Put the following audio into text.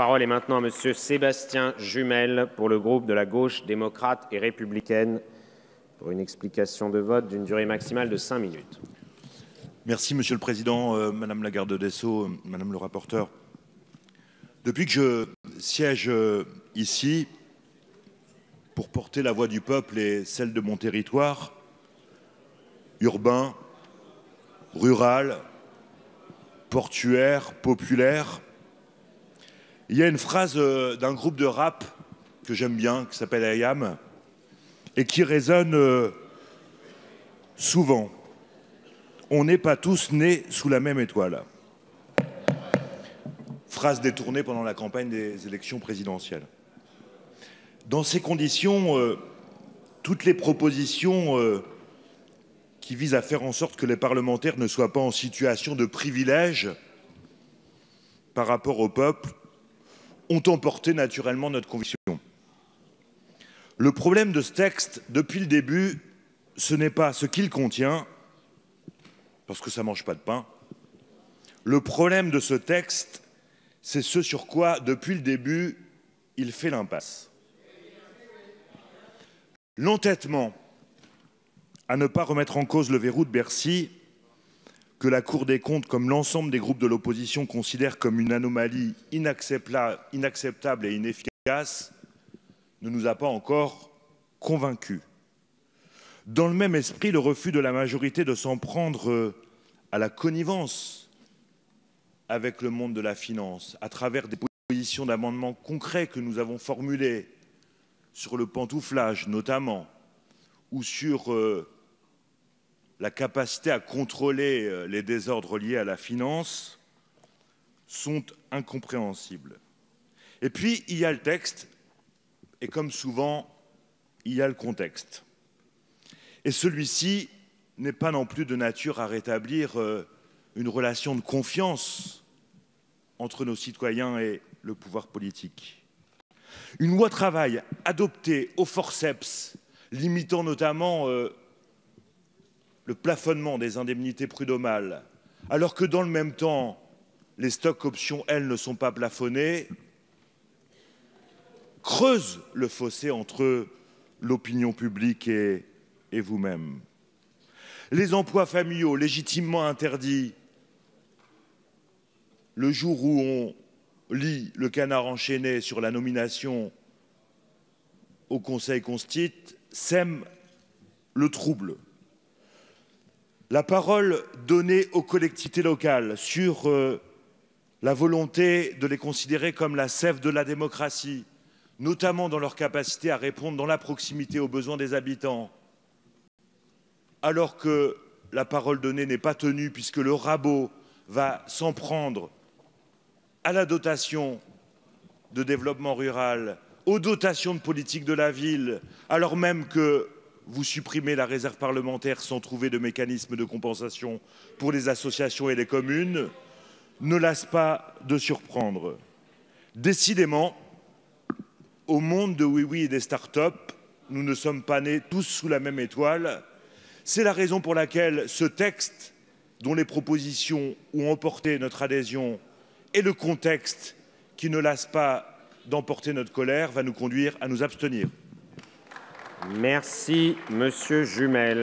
parole est maintenant à Monsieur Sébastien Jumel pour le groupe de la Gauche démocrate et républicaine pour une explication de vote d'une durée maximale de 5 minutes. Merci Monsieur le Président, Madame la garde des Sceaux, Madame le rapporteur. Depuis que je siège ici pour porter la voix du peuple et celle de mon territoire, urbain, rural, portuaire, populaire, il y a une phrase d'un groupe de rap que j'aime bien, qui s'appelle IAM, et qui résonne souvent. On n'est pas tous nés sous la même étoile. Phrase détournée pendant la campagne des élections présidentielles. Dans ces conditions, toutes les propositions qui visent à faire en sorte que les parlementaires ne soient pas en situation de privilège par rapport au peuple ont emporté naturellement notre conviction. Le problème de ce texte, depuis le début, ce n'est pas ce qu'il contient, parce que ça ne mange pas de pain. Le problème de ce texte, c'est ce sur quoi, depuis le début, il fait l'impasse. L'entêtement à ne pas remettre en cause le verrou de Bercy, que la Cour des comptes, comme l'ensemble des groupes de l'opposition, considèrent comme une anomalie inacceptable et inefficace, ne nous a pas encore convaincus. Dans le même esprit, le refus de la majorité de s'en prendre à la connivence avec le monde de la finance, à travers des propositions d'amendements concrets que nous avons formulés sur le pantouflage notamment, ou sur la capacité à contrôler les désordres liés à la finance, sont incompréhensibles. Et puis, il y a le texte, et comme souvent, il y a le contexte. Et celui-ci n'est pas non plus de nature à rétablir une relation de confiance entre nos citoyens et le pouvoir politique. Une loi travail adoptée au forceps, limitant notamment le plafonnement des indemnités prud'homales, alors que dans le même temps, les stocks options, elles, ne sont pas plafonnés, creuse le fossé entre l'opinion publique et vous-même. Les emplois familiaux légitimement interdits, le jour où on lit le canard enchaîné sur la nomination au Conseil constitue, sème le trouble. La parole donnée aux collectivités locales sur la volonté de les considérer comme la sève de la démocratie, notamment dans leur capacité à répondre dans la proximité aux besoins des habitants, alors que la parole donnée n'est pas tenue puisque le rabot va s'en prendre à la dotation de développement rural, aux dotations de politique de la ville, alors même que vous supprimez la réserve parlementaire sans trouver de mécanisme de compensation pour les associations et les communes, ne lasse pas de surprendre. Décidément, au monde de oui-oui et des start-up, nous ne sommes pas nés tous sous la même étoile. C'est la raison pour laquelle ce texte, dont les propositions ont emporté notre adhésion, et le contexte qui ne lasse pas d'emporter notre colère, va nous conduire à nous abstenir. Merci, Monsieur Jumel.